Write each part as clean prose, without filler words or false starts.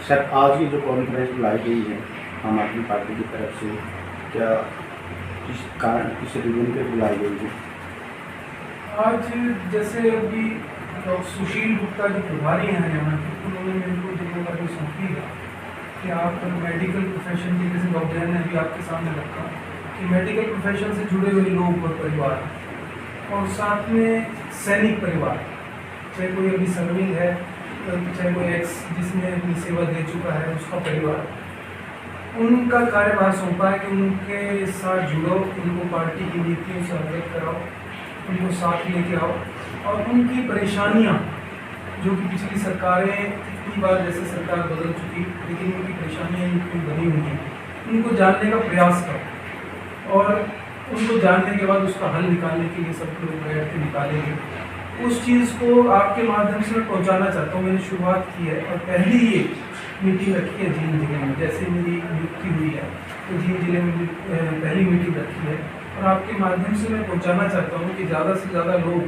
Sir, आज की जो कॉन्फ्रेंस बुलाई गई है आम आदमी पार्टी की तरफ से, क्या किस कारण, किस रीजन पे बुलाई गई है? आज जैसे अभी सुशील गुप्ता जो प्रभारी हैं हरियाणा के, उन्होंने मेरे को जिम्मेदारी सौंपी है कि आप मेडिकल प्रोफेशन के, जैसे डॉक्टर ने अभी आपके सामने रखा कि मेडिकल प्रोफेशन से जुड़े हुए लोग और परिवार, और साथ में सैनिक परिवार, चाहे कोई अभी सर्विंग है, चाहे कोई एक्स जिसने अपनी सेवा दे चुका है उसका परिवार, उनका कार्यभार सौंपा है कि उनके साथ जुड़ो, उनको पार्टी की नीतियों से अवगत कराओ, उनको साथ लेके आओ, और उनकी परेशानियां जो कि पिछली सरकारें कितनी बार, जैसे सरकार बदल चुकी, लेकिन उनकी परेशानियां इनकी बनी हुई हैं, उनको जानने का प्रयास करो, और उनको जानने के बाद उसका हल निकालने के लिए सब लोग बैठ के निकालेंगे। उस चीज़ को आपके माध्यम से मैं पहुँचाना चाहता हूँ। मैंने शुरुआत की है और पहली ये मीटिंग रखी है जींद जिले में, जैसे मेरी नियुक्ति हुई है तो जींद जिले में पहली मीटिंग रखी है, और आपके माध्यम से मैं पहुंचाना चाहता हूं कि ज़्यादा से ज़्यादा लोग,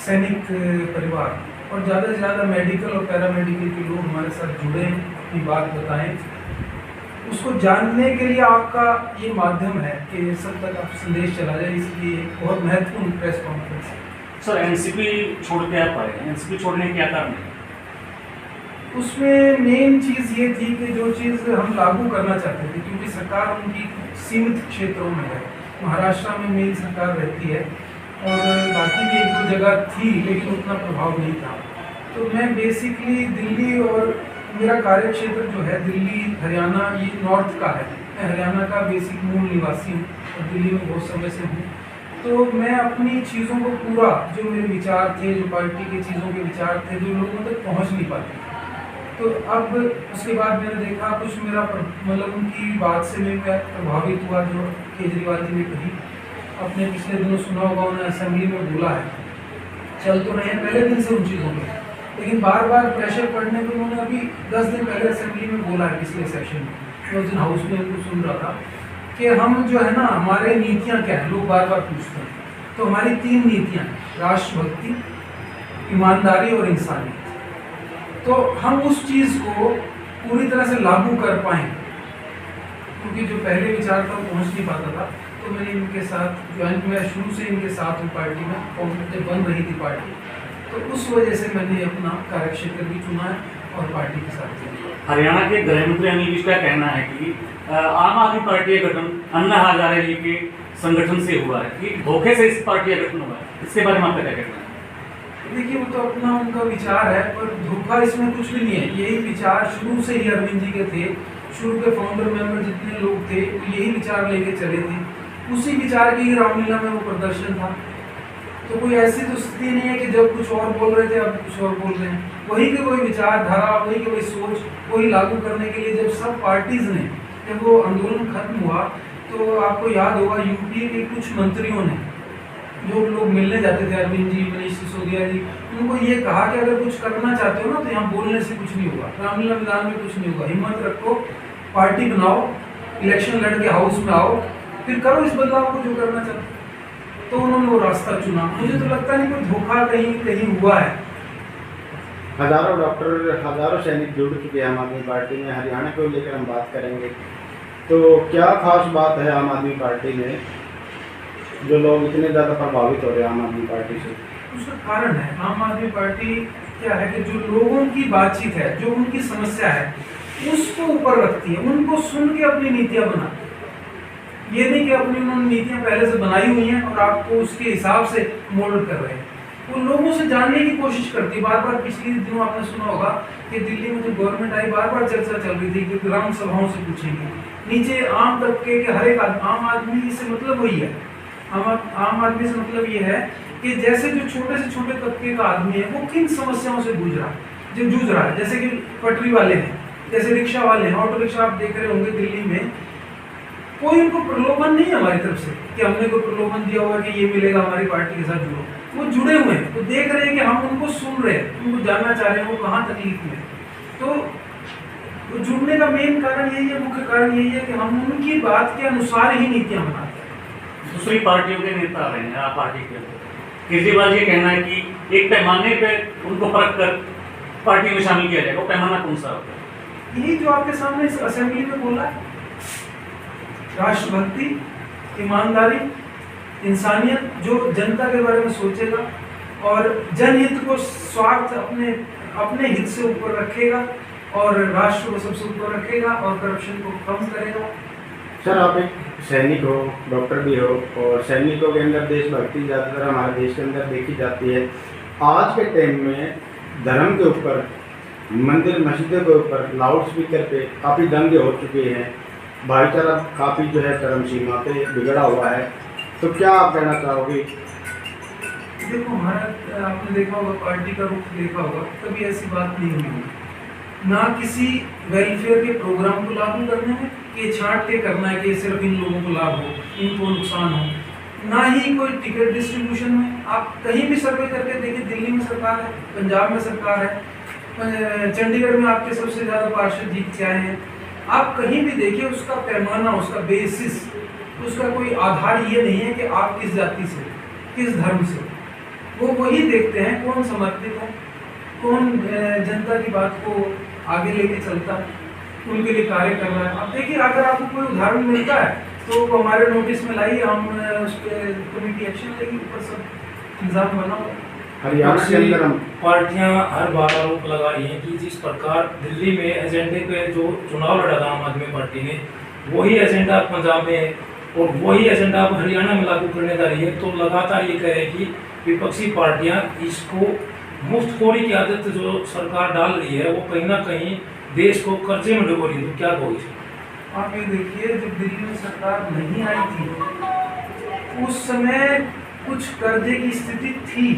सैनिक परिवार और ज़्यादा से ज़्यादा मेडिकल और पैरामेडिकल के लोग हमारे साथ जुड़ें, अपनी बात बताएं। उसको जानने के लिए आपका ये माध्यम है कि सब तक आप संदेश चला जाए, इसलिए बहुत महत्वपूर्ण प्रेस कॉन्फ्रेंस है। सर, एनसीपी छोड़ के आप आए, एनसीपी छोड़ने के क्या कारण है? उसमें मेन चीज़ ये थी कि जो चीज़ हम लागू करना चाहते थे, क्योंकि सरकार उनकी सीमित क्षेत्रों में है, महाराष्ट्र में मेरी सरकार रहती है और बाकी भी एक दो जगह थी, लेकिन उतना प्रभाव नहीं था। तो मैं बेसिकली दिल्ली, और मेरा कार्य क्षेत्र जो है दिल्ली हरियाणा, ये नॉर्थ का है, मैं हरियाणा का बेसिक मूल निवासी हूँ और दिल्ली में बहुत समय से हूँ। तो मैं अपनी चीज़ों को पूरा, जो मेरे विचार थे, जो पार्टी की चीज़ों के विचार थे, जो लोगों तक पहुँच नहीं पाते, तो अब उसके बाद मैंने देखा कुछ मेरा मतलब उनकी बात से मैं प्रभावित हुआ, जो केजरीवाल जी ने कही। अपने पिछले दिनों सुना होगा, उन्होंने असेंबली में बोला है, चल तो रहे हैं पहले दिन से उन चीज़ों में, लेकिन बार बार प्रेशर पड़ने पर उन्होंने अभी 10 दिन पहले असेंबली में बोला है, पिछले सेशन में, मैं उस दिन हाउस में उनको सुन रहा था कि हम जो है ना, हमारे नीतियाँ क्या हैं, लोग बार बार पूछते हैं। तो हमारी 3 नीतियाँ हैं, राष्ट्रभक्ति, ईमानदारी और इंसानियत। तो हम उस चीज़ को पूरी तरह से लागू कर पाएँ, क्योंकि जो पहले विचार था वो पहुँच नहीं पाता था। तो मैंने इनके साथ ज्वाइन किया, शुरू से इनके साथ हूँ पार्टी में, और जब बन रही थी पार्टी, तो उस वजह से मैंने अपना कार्यक्षेत्र भी चुना है और पार्टी के साथ चुना। हरियाणा के गृह मंत्री अनिल विज का कहना है कि आम आदमी पार्टी का गठन अन्ना हजारे जी के संगठन से हुआ है, कि धोखे से इस पार्टी का गठन हुआ है। इसके बारे में आपका क्या कहना है? देखिए, वो तो अपना उनका विचार है, पर धोखा इसमें कुछ भी नहीं है। यही विचार शुरू से ही अरविंद जी के थे, शुरू के फाउंडर मेंबर जितने लोग थे यही विचार लेके चले थे, उसी विचार की ही रामलीला में वो प्रदर्शन था। तो कोई ऐसी तो स्थिति नहीं है कि जब कुछ और बोल रहे थे अब कुछ और बोल रहे हैं। वही के कोई विचारधारा, वही के कोई सोच, वही लागू करने के लिए जब सब पार्टीज ने, जब वो आंदोलन खत्म हुआ, तो आपको याद होगा यूपीए के कुछ मंत्रियों ने, जो लोग मिलने जाते थे, अरविंद जी, मनीष सिसोदिया जी, उनको ये कहा कि अगर कुछ करना चाहते हो ना तो यहाँ बोलने से कुछ नहीं होगा, रामलीला मैदान में कुछ नहीं होगा, हिम्मत रखो, पार्टी बनाओ, इलेक्शन लड़ के हाउस में आओ, फिर करो इस बदलाव को जो करना चाहते। तो उन्होंने वो रास्ता चुना। मुझे तो लगता नहीं कोई धोखा कहीं कहीं हुआ है। हजारों डॉक्टर, हजारों सैनिक जुड़ चुके हैं आम आदमी पार्टी में। हरियाणा को लेकर हम बात करेंगे, तो क्या खास बात है आम आदमी पार्टी में जो लोग इतने ज़्यादा प्रभावित हो रहे हैं आम आदमी पार्टी से? उसका कारण है, आम आदमी पार्टी क्या है कि जो लोगों की बातचीत है, जो उनकी समस्या है, उसको ऊपर रखती है, उनको सुन के अपनी नीतियां बनाती है। ये नहीं कि अपनी उन्होंने नीतियां पहले से बनाई हुई हैं और आपको उसके हिसाब से मोल्ड कर रहे हैं। वो लोगों से जानने की कोशिश करती है। बार बार पिछले दिनों आपने सुना होगा कि दिल्ली में जो गवर्नमेंट आई, बार बार चर्चा चल रही थी कि ग्राम सभाओं से पूछेंगे, नीचे आम तबके के हर एक आम आदमी से मतलब वही है, आम आदमी से मतलब ये है कि जैसे जो छोटे से छोटे तबके का आदमी है वो किन समस्याओं से जूझ रहा है। जैसे कि पटरी वाले हैं, जैसे रिक्शा वाले हैं, ऑटो रिक्शा आप देख रहे होंगे दिल्ली में, कोई उनको प्रलोभन नहीं है हमारी तरफ से कि हमने कोई प्रलोभन दिया हुआ कि ये मिलेगा हमारी पार्टी के साथ जुड़ो। वो जुड़े हुए हैं, वो देख रहे हैं कि हम उनको सुन रहे हैं, उनको जानना चाह रहे हैं वो कहाँ तकलीफ में। तो जुड़ने का मेन कारण यही है, मुख्य कारण यही है कि हम उनकी बात के अनुसार ही नीतियां बनाते हैं। दूसरी पार्टियों के नेता आ रहे हैं आप पार्टी के, केजरीवाल ये कहना है कि एक पैमाने पे उनको परख कर पार्टी में शामिल किया जाएगा, वो पैमाना कौन सा होगा? यही जो आपके सामने इस असेंबली में बोला है, राष्ट्रभक्ति, ईमानदारी, इंसानियत, जो जनता के बारे में सोचेगा और जनहित को स्वार्थ अपने हित से ऊपर रखेगा और राष्ट्र को सबसे ऊपर रखेगा और करप्शन को कम करेगा। सर, आप एक सैनिक हो, डॉक्टर भी हो, और सैनिकों के अंदर देशभक्ति ज़्यादातर हमारे देश के अंदर देखी जाती है। आज के टाइम में धर्म के ऊपर, मंदिर मस्जिदों के ऊपर लाउड स्पीकर पे काफ़ी दंगे हो चुके हैं, भाईचारा काफ़ी जो है चरम सीमा पे बिगड़ा हुआ है, तो क्या आप कहना चाहोगे? देखो, हमारा आपने देखा होगा, पार्टी का रुख देखा होगा, कभी ऐसी बात नहीं हुई होगी, ना किसी वेलफेयर के प्रोग्राम को लागू करने में कि छांट के करना है कि सिर्फ इन लोगों को लाभ हो, इनको नुकसान हो, ना ही कोई टिकट डिस्ट्रीब्यूशन में। आप कहीं भी सर्वे करके देखिए, दिल्ली में सरकार है, पंजाब में सरकार है, चंडीगढ़ में आपके सबसे ज़्यादा पार्षद जीत के आए हैं, आप कहीं भी देखिए उसका पैमाना, उसका बेसिस, उसका कोई आधार ये नहीं है कि आप किस जाति से, किस धर्म से, वो वही देखते हैं कौन समर्पित है, कौन जनता की बात को आगे लेके चलता है, उनके लिए कार्य कर रहा है। अब देखिए, अगर आपको कोई उदाहरण मिलता है तो वो हमारे नोटिस में लाइए, हम उस पर कमेटी एक्शन लेगी, ऊपर सब इंतजाम बना हुआ। हरियाणा के अंदर हम पार्टियां हर बार आरोप लगा रही हैं कि जिस प्रकार दिल्ली में एजेंडे पे जो चुनाव लड़ा था आम आदमी पार्टी ने, वही एजेंडा पंजाब में और वही एजेंडा अब हरियाणा में लागू करने जा रही है। तो लगातार ये कह रहे हैं कि विपक्षी पार्टियां इसको मुफ्तखोरी की आदत जो सरकार डाल रही है, वो कहीं ना कहीं देश को कर्जे में डुबो रही है। तो क्या कहोगे? आप ये देखिए, जब दिल्ली में सरकार नहीं आई थी उस समय कुछ कर्जे की स्थिति थी,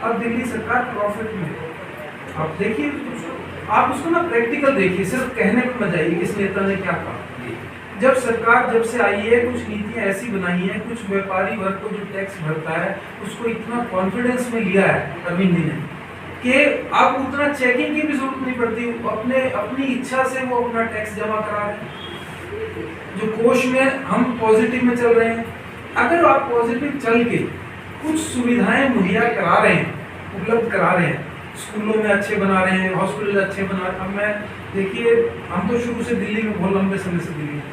अब दिल्ली सरकार प्रॉफिट में है। आप देखिए, आप उसको ना प्रैक्टिकल देखिए, सिर्फ कहने पर मत जाइए किस नेता ने क्या कहा। जब सरकार जब से आई है, कुछ नीतियां ऐसी बनाई हैं, कुछ व्यापारी वर्ग को जो टैक्स भरता है उसको इतना कॉन्फिडेंस में लिया है अरविंद जी ने कि अब उतना चेकिंग की भी जरूरत नहीं पड़ती, अपनी इच्छा से वो अपना टैक्स जमा करा रहे हैं। जो कोष में हम पॉजिटिव में चल रहे हैं, अगर आप पॉजिटिव चल के कुछ सुविधाएं मुहैया करा रहे हैं, उपलब्ध करा रहे हैं, स्कूलों में अच्छे बना रहे हैं, हॉस्पिटल अच्छे बना रहे हैं। अब मैं देखिए, हम तो शुरू से दिल्ली में, बहुत लंबे समय से दिल्ली में,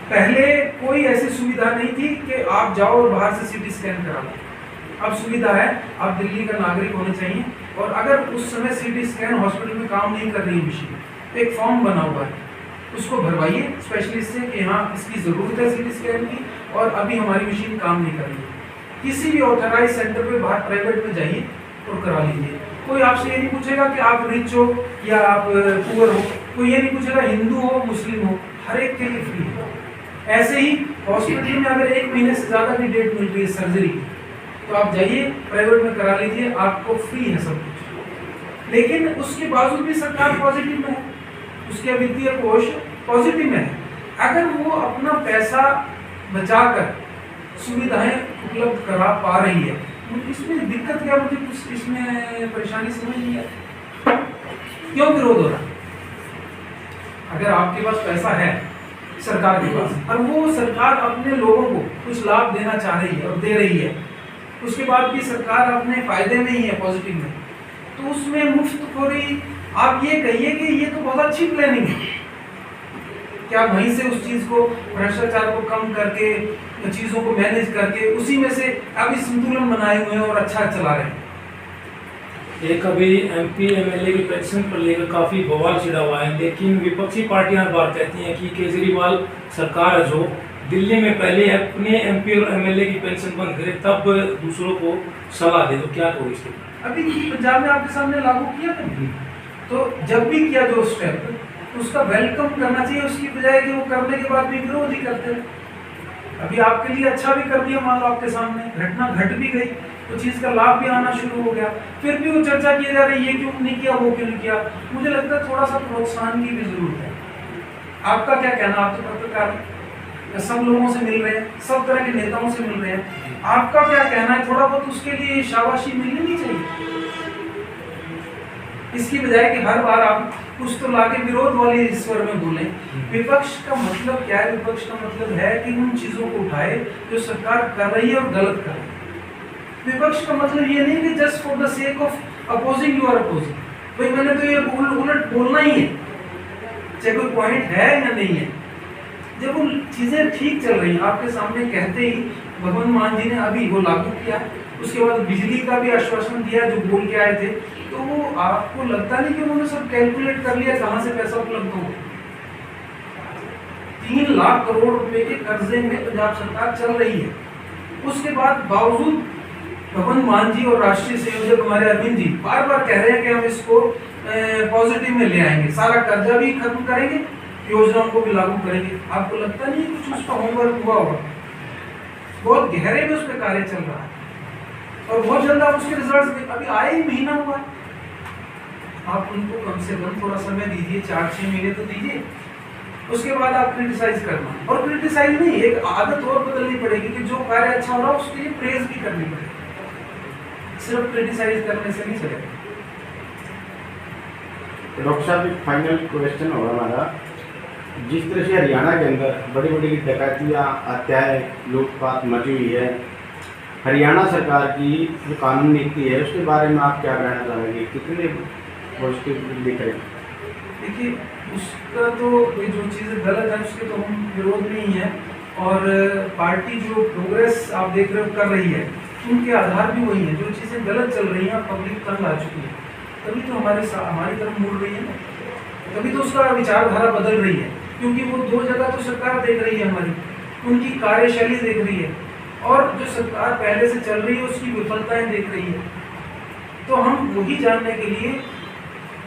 पहले कोई ऐसी सुविधा नहीं थी कि आप जाओ और बाहर से सीटी स्कैन करा लो। अब सुविधा है, आप दिल्ली का नागरिक होने चाहिए, और अगर उस समय सीटी स्कैन हॉस्पिटल में काम नहीं कर रही मशीन, तो एक फॉर्म बना हुआ है, उसको भरवाइए स्पेशलिस्ट से कि हाँ इसकी ज़रूरत है सीटी स्कैन की, और अभी हमारी मशीन काम नहीं कर रही है। किसी भी ऑथराइज सेंटर पे बाहर प्राइवेट में जाइए और करा लीजिए। कोई आपसे ये नहीं पूछेगा कि आप रिच हो या आप पुअर हो, कोई ये नहीं पूछेगा हिंदू हो मुस्लिम हो, हर एक के लिए फ्री है। ऐसे ही हॉस्पिटल में अगर 1 महीने से ज़्यादा की डेट मिल रही है सर्जरी की, तो आप जाइए प्राइवेट में करा लीजिए, आपको फ्री है सब कुछ। लेकिन उसके बावजूद भी सरकार पॉजिटिव में है, उसके वित्तीय कोष पॉजिटिव में है। अगर वो अपना पैसा बचाकर सुविधाएं उपलब्ध करा पा रही है, इसमें दिक्कत क्या, मुझे कुछ इसमें परेशानी समझ नहीं है, क्यों विरोध हो रहा है? अगर आपके पास पैसा है सरकार के पास, और वो सरकार अपने लोगों को कुछ लाभ देना चाह रही है और दे रही है, उसके बाद भी सरकार अपने फायदे में ही है, पॉजिटिव में, तो उसमें मुफ्तखोरी, आप ये कहिए कि ये तो बहुत अच्छी प्लानिंग है, क्या वहीं से उस चीज़ को, भ्रष्टाचार को कम करके, चीज़ों को मैनेज करके, उसी में से अभी संतुलन बनाए हुए हैं और अच्छा चला रहे हैं। एक अभी MP MLA की पेंशन पर लेकर काफी बवाल छिड़ा हुआ है, लेकिन विपक्षी पार्टियां हर बार कहती हैं कि केजरीवाल सरकार है जो दिल्ली में पहले अपने MP और MLA की पेंशन बंद करे, तब दूसरों को सलाह दे। तो क्या कहो इसके? अभी पंजाब में आपके सामने लागू किया था, तो जब भी किया जो स्टेप, उसका वेलकम करना चाहिए, उसकी बजाय कि वो करने के बाद भी विरोध ही करते हैं। अभी आपके लिए अच्छा भी कर दिया, मान लो आपके सामने घटना घट भी गई, तो चीज़ का लाभ भी आना शुरू हो गया, फिर भी वो चर्चा की जा रही है, ये क्यों नहीं किया, वो क्यों नहीं किया। मुझे लगता है थोड़ा सा प्रोत्साहन की भी जरूरत है। आपका क्या कहना? आप तो पत्रकार सब लोगों से मिल रहे हैं, सब तरह के नेताओं से मिल रहे हैं, आपका क्या कहना है? थोड़ा बहुत उसके लिए शाबाशी मिलनी नहीं चाहिए, इसकी बजाय कि हर बार आप कुछ तो लाके विरोध वाले स्वर में बोलें। विपक्ष का मतलब क्या है? विपक्ष का मतलब है कि उन चीजों को उठाए जो सरकार कर रही है और गलत कर रही है। विपक्ष का मतलब ये नहीं कि just for the sake of opposing you are opposing. भाई मैंने तो ये उलट बोलना ही है, चाहे कोई पॉइंट है या नहीं है। जब वो चीज़ें ठीक चल रही हैं आपके सामने, कहते ही भगवंत मान जी ने अभी वो लागू किया, उसके बाद बिजली का भी आश्वासन दिया जो बोल के आए थे, तो वो आपको लगता नहीं कि उन्होंने सब कैलकुलेट कर लिया कहाँ से पैसा उपलब्ध हो। 3 लाख करोड़ रुपए के कर्जे में पंजाब सरकार चल रही है, उसके बाद बावजूद भगवंत मान जी और राष्ट्रीय संयोजक हमारे अरविंद जी बार बार कह रहे हैं कि हम इसको पॉजिटिव में ले आएंगे, सारा कर्जा भी खत्म करेंगे, योजनाओं को भी लागू करेंगे। आपको लगता नहीं कुछ उसका होमवर्क हुआ होगा? बहुत गहरे में उस पर कार्य चल रहा है और बहुत जल्द आप उसके रिजल्ट, अभी आए ही महीना हुआ, आप उनको कम से कम थोड़ा समय दीजिए, 4-6 महीने तो दीजिए, उसके बाद आप क्रिटिसाइज करना। और क्रिटिसाइज नहीं, एक आदत और बदलनी पड़ेगी कि जो कार्य अच्छा हो रहा है उसके लिए प्रेज भी करनी पड़ेगी, सिर्फ क्रिटिसाइज करने से नहीं चलेगा। डॉक्टर साहब एक फाइनल क्वेश्चन होगा हमारा, जिस तरह से हरियाणा के अंदर बड़ी बड़ी डकैतियाँ, हत्याएं, लूटपाट मची हुई है, हरियाणा सरकार की जो कानून नीति है उसके बारे में आप क्या कहना चाहेंगे, कितने पॉजिटिव दिख रहे हैं? देखिए उसका तो ये जो चीज़ें गलत है उसके तो हम विरोध नहीं है, और पार्टी जो प्रोग्रेस आप देख रहे हो कर रही है उनके आधार भी वही है। जो चीज़ें गलत चल रही हैं, पब्लिक तंग आ चुकी है, तभी तो हमारी तरफ मुड़ रही है ना, तभी तो उसका विचारधारा बदल रही है, क्योंकि वो 2 जगह तो सरकार देख रही है हमारी, उनकी कार्यशैली देख रही है, और जो सरकार पहले से चल रही है उसकी विफलताएं देख रही है। तो हम वही जानने के लिए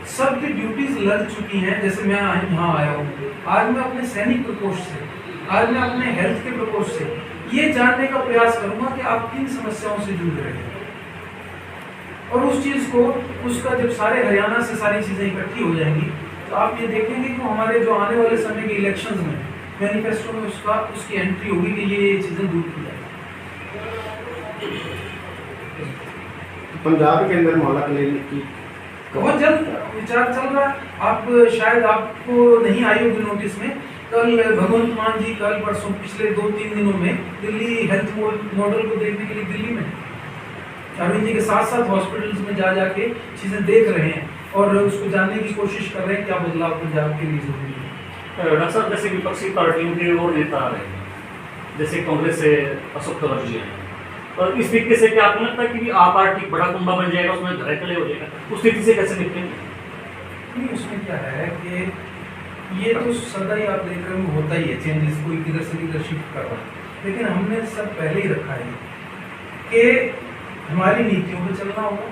सबकी ड्यूटीज लग चुकी हैं। जैसे मैं यहाँ आया हूँ, आज मैं अपने सैनिक प्रकोष्ठ से, आज मैं अपने हेल्थ के प्रकोष्ठ से ये जानने का प्रयास करूंगा कि आप किन समस्याओं से जूझ रहे हैं, और उस चीज़ को, उसका जब सारे हरियाणा से सारी चीज़ें इकट्ठी हो जाएंगी तो आप ये देखेंगे कि हमारे जो आने वाले समय के इलेक्शंस में मैनिफेस्टो में उसकी एंट्री होगी कि ये चीज़ें दूर की जाए। पंजाब के अंदर मोहल्ला क्लिनिक की बहुत जल्द विचार चल रहा है। आप शायद आपको नहीं आई होगी नोटिस में, कल भगवंत मान जी कल परसों पिछले 2-3 दिनों में दिल्ली हेल्थ मॉडल को देखने के लिए दिल्ली में अरविंद जी के साथ साथ हॉस्पिटल्स में जा जाके चीज़ें देख रहे हैं और उसको जानने की कोशिश कर रहे हैं क्या बदलाव पंजाब के लिए जरूरी है। डॉक्टर साहब, जैसे विपक्षी पार्टियों के वो नेता आ रहे हैं, जैसे कांग्रेस से अशोक तंवर जी हैं, और इस तरीके से क्या आपको लगता है कि आप पार्टी बड़ा कुंभा बन जाएगा, उसमें धरातल हो जाएगा, उस स्थिति से कैसे निपटेंगे? नहीं, उसमें क्या है कि ये तो सदा ही आप देख रहे हो होता ही है, चेंजेस कोई किधर से किधर शिफ्ट कर रहा है, लेकिन हमने सब पहले ही रखा है कि हमारी नीतियों पर चलना होगा।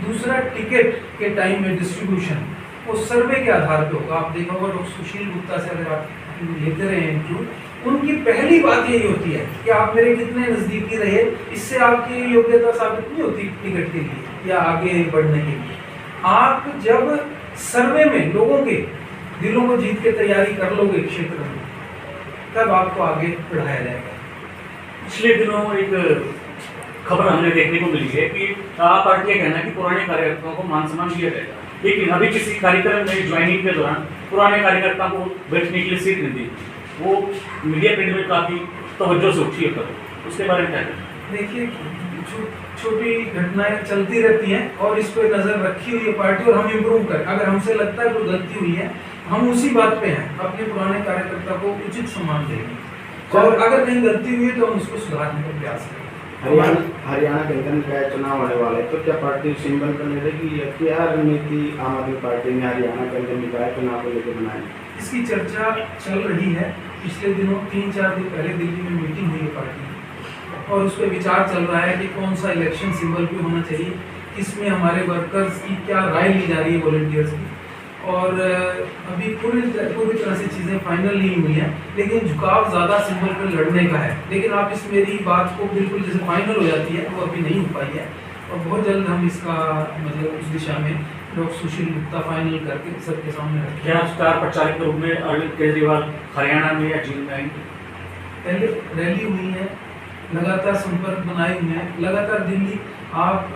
दूसरा, टिकट के टाइम में डिस्ट्रीब्यूशन वो सर्वे के आधार पे होगा। आप देखा होगा डॉक्टर सुशील गुप्ता से अगर आप लेते रहे इंटरव्यू, उनकी पहली बात यही होती है कि आप मेरे कितने नज़दीकी रहे, इससे आपकी योग्यता साबित नहीं होती टिकट के लिए या आगे बढ़ने के लिए। आप जब सर्वे में लोगों के दिलों को जीत के तैयारी कर लोगे क्षेत्र में, तब आपको आगे बढ़ाया जाएगा। पिछले दिनों एक खबर हमें देखने को मिली है कि आप पार्टी का कहना है कि पुराने कार्यकर्ताओं को मान सम्मान दिया जाएगा, लेकिन अभी किसी कार्यक्रम में ज्वाइनिंग के दौरान पुराने कार्यकर्ताओं को बैठने के लिए सीट नहीं दी, वो मीडिया प्रिंट में काफ़ी तवज्जो से उठी है, उसके बारे में क्या कहना? देखिए, छोटी घटनाएं चलती रहती हैं और इस पर नज़र रखी हुई है पार्टी, और हम इम्प्रूव करें। अगर हमसे लगता है कोई गलती हुई है, हम उसी बात पे हैं, अपने पुराने कार्यकर्ता को उचित सम्मान देंगे, और अगर कहीं गलती हुई है तो हम उसको सुधारने का प्रयास करेंगे। हरियाणा के अंदर क्या चुनाव होने वाले, तो क्या पार्टी सिंबल पर रहेगी या क्या रणनीति आम आदमी पार्टी ने हरियाणा के अंदर निकाय चुनाव को लेकर बनाई? इसकी चर्चा चल रही है। पिछले दिनों 3-4 दिन पहले दिल्ली में मीटिंग हुई है पार्टी की, और उस पर विचार चल रहा है कि कौन सा इलेक्शन सिंबल भी होना चाहिए, इसमें हमारे वर्कर्स की क्या राय ली जा रही है, वॉलंटियर्स की, और अभी पूरी तरह से चीज़ें फाइनल नहीं हुई हैं, लेकिन झुकाव ज़्यादा सिंबल पर लड़ने का है। लेकिन आप इस मेरी बात को बिल्कुल जैसे फाइनल हो जाती है वो अभी नहीं हो पाई है, और बहुत जल्द हम इसका मतलब उस दिशा में डॉक्टर सुशील गुप्ता फाइनल करके सबके सामने रखें। क्या स्टार प्रचारक के रूप में अरविंद केजरीवाल हरियाणा में या जींद में आएंगे? पहले रैली हुई है, लगातार संपर्क बनाए हुए हैं, लगातार दिल्ली आप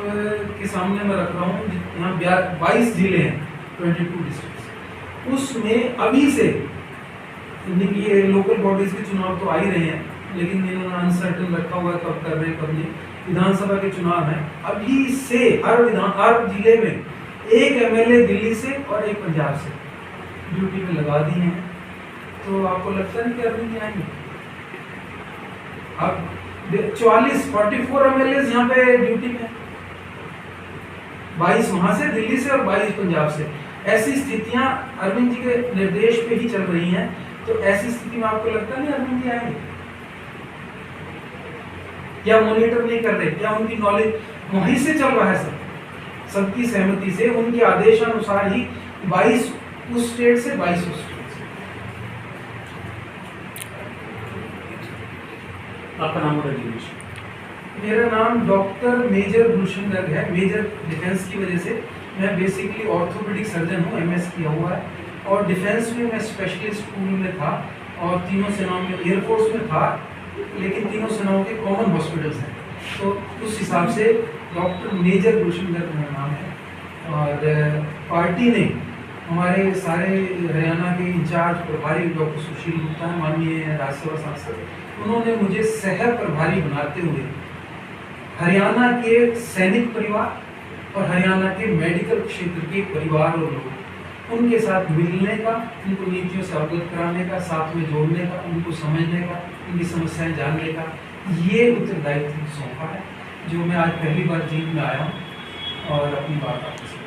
के सामने मैं रख रहा हूँ, यहाँ 22 जिले हैं, 22 डिस्ट्रिक्ट, उसमें अभी से ये लोकल बॉडीज के चुनाव तो आ ही रहे हैं, लेकिन इन्होंने अनसर्टन रखा हुआ है कब कर रहे हैं कब नहीं। विधानसभा के चुनाव हैं, अभी से हर जिले में एक एमएलए दिल्ली से और एक पंजाब से ड्यूटी में लगा दिए हैं। तो आपको लगता नहीं कि अरविंद जी आएंगे? अब 44 एमएलए यहाँ पे ड्यूटी में, 22 वहां से दिल्ली से और 22 पंजाब से। ऐसी स्थितियां अरविंद जी के निर्देश पे ही चल रही हैं। तो ऐसी स्थिति में आपको लगता नहीं अरविंद जी आएंगे? या मॉनिटर नहीं कर रहे? क्या उनकी नॉलेज वहीं से चल रहा है? सबकी सहमति से उनके आदेशानुसार ही 22 उस स्टेट से 22 उस स्टेट से। आपका नाम और एजुकेशन? मेरा नाम डॉक्टर मेजर गुलशन गर्ग है। मेजर डिफेंस की वजह से मैं बेसिकली ऑर्थोपेडिक सर्जन हूँ, एमएस किया हुआ है, और डिफेंस में मैं स्पेशलिस्ट पूल में था और तीनों सेनाओं में, एयरफोर्स में था, लेकिन तीनों सेनाओं के कॉमन हॉस्पिटल्स हैं। तो उस हिसाब से डॉक्टर मेजर गुलशन गर्ग मेरा नाम है। और पार्टी ने हमारे सारे हरियाणा के इंचार्ज प्रभारी डॉक्टर सुशील गुप्ता हैं, माननीय राज्यसभा सांसद, उन्होंने मुझे सह प्रभारी बनाते हुए हरियाणा के सैनिक परिवार और हरियाणा के मेडिकल क्षेत्र के परिवार और लोग, उनके साथ मिलने का, उनको नीतियों से अवगत कराने का, साथ में जोड़ने का, उनको समझने का, उनकी समस्याएं जानने का, ये उत्तरदायित्व सौंपा है, जो मैं आज पहली बार जीत में आया हूँ और अपनी बात आपसे